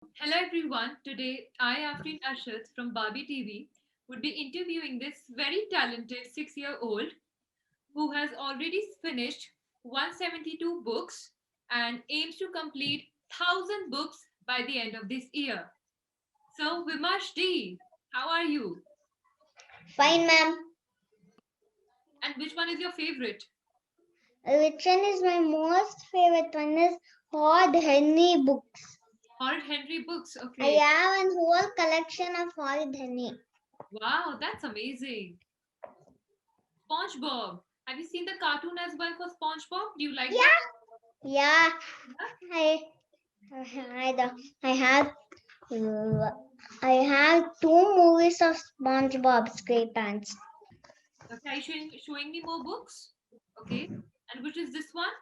Hello everyone. Today I, Aafreen Arshad from BaaBee TV, would be interviewing this very talented 6-year-old who has already finished 172 books and aims to complete 1,000 books by the end of this year. So, Vimarsh D, how are you? Fine, ma'am. And which one is your favorite? Which one is my most favorite one is Hod Henry books. Horrid Henry books. I Okay. have a whole collection of Hod Henry. Wow, that's amazing. SpongeBob. Have you seen the cartoon as well for SpongeBob? Do you like that? Yeah, I, I, I have I have two movies of SpongeBob SquarePants. Okay, are you showing me more books? Okay. And which is this one?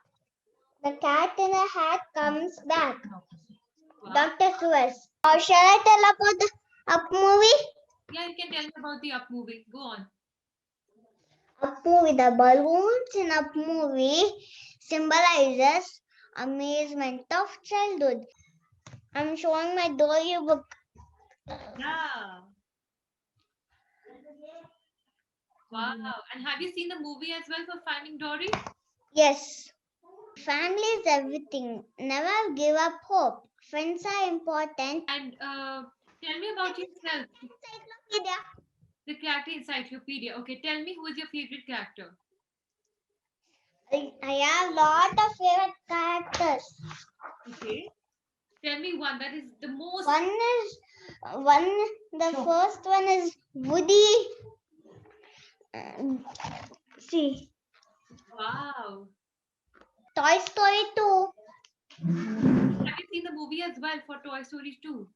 The Cat in a Hat Comes Back. Wow. Dr. Seuss. Shall I tell about the Up movie? Yeah, you can tell me about the Up movie. Go on. Up movie. The balloons in Up movie symbolizes amazement of childhood. I'm showing my Dory book. Yeah. Wow. And have you seen the movie as well for Finding Dory? Yes. Family is everything. Never give up hope. Friends are important. And tell me about yourself. Encyclopedia. The character encyclopedia. Okay, tell me who is your favorite character? I have lot of favorite characters. Okay. Tell me one that is the most. The first one is Woody. See. Wow. Toy Story 2. Have you seen the movie as well for Toy Story 2?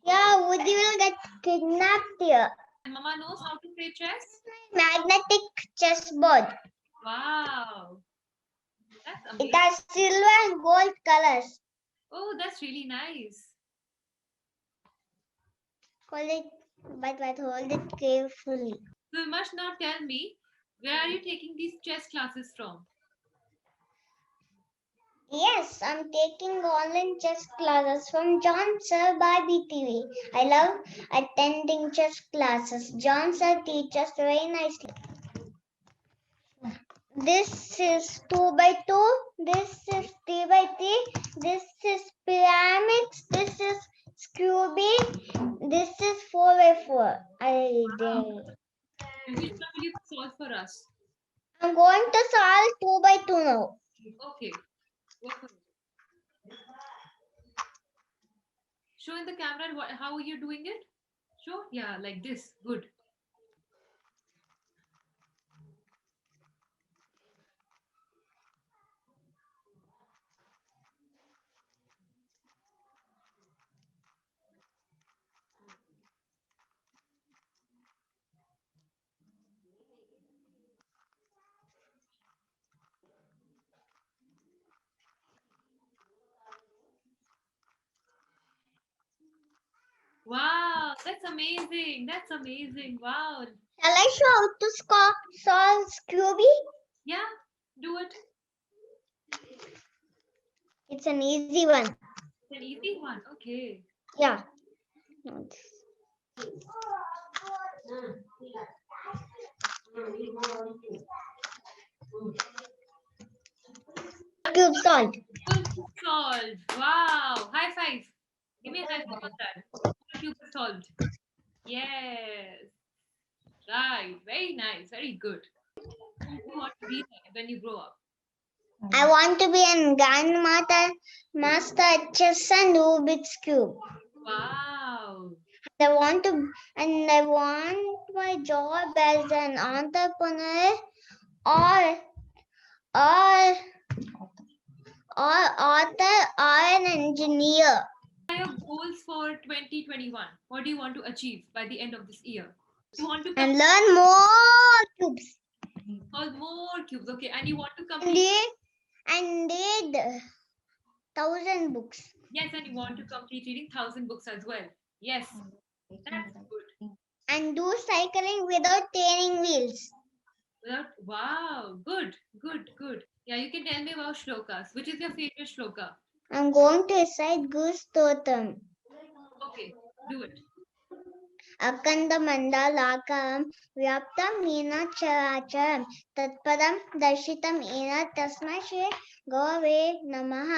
Yeah, Woody will get kidnapped here. And Mama knows how to play chess? Magnetic chessboard. Wow. That's amazing. It has silver and gold colors. Oh, that's really nice. Hold it, but hold it carefully. So you must now tell me, where are you taking these chess classes from? Yes, I'm taking online chess classes from John Sir BaaBee TV. I love attending chess classes. John Sir teaches very nicely. This is 2 by 2. This is 3 by 3. This is pyramids. This is Scooby. This is 4 by 4. And which one will you solve for us? I'm going to solve 2 by 2 now. Okay. Go for it. Show in the camera how are you doing it? Show? Yeah, like this. Good. Wow, that's amazing. That's amazing. Wow. Shall I show how to solve Scooby? Yeah, do it. It's an easy one. It's an easy one. Okay. Yeah. Cube solved. Full cube solved. Wow. High five. Give me a high five on that. Full cube solved. Yes. Right. Very nice. Very good. Who do you want to be when you grow up? I want to be a master at chess and Rubik's Cube. Wow. I want my job as an entrepreneur or author or an engineer. What are your goals for 2021? What do you want to achieve by the end of this year? You want to and learn more cubes. solve more cubes. Okay. And you want to complete. And read 1,000 books. Yes, and you want to complete reading 1,000 books as well. Yes, that's good. And do cycling without training wheels. Wow, good, good, good. Yeah, you can tell me about Shlokas. Which is your favorite Shloka? I'm going to recite Goose Totem. Do it. अकन्दमण्डलाकारं व्याप्तं येन चराचरं तत्पदं दर्शितं येन तस्मै श्री गुरवे नमः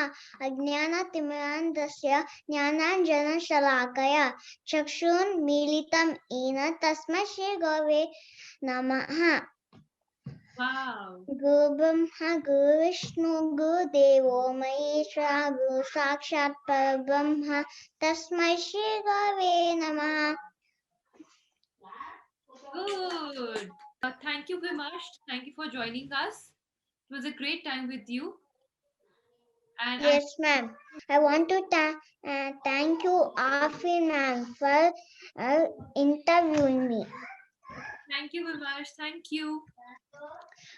अज्ञानतिमिरान्धस्य ज्ञानाञ्जनशलाकया चक्षुन्मीलितं येन तस्मै श्री गुरवे नमः Wow. गुरुब्रह्मा गुरुविष्णु गुरुदेवो महेश्वरः गुरु साक्षात् परब्रह्म तस्मै श्री गुरवे नमः. Good. Thank you, Vimarsh. Thank you for joining us. It was a great time with you. And Yes, ma'am. I want to thank you, Aafreen ma'am, for interviewing me. thank you, Vimarsh. Thank you.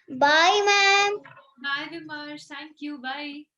Bye, ma'am. Bye, Vimarsh. Thank you. Bye.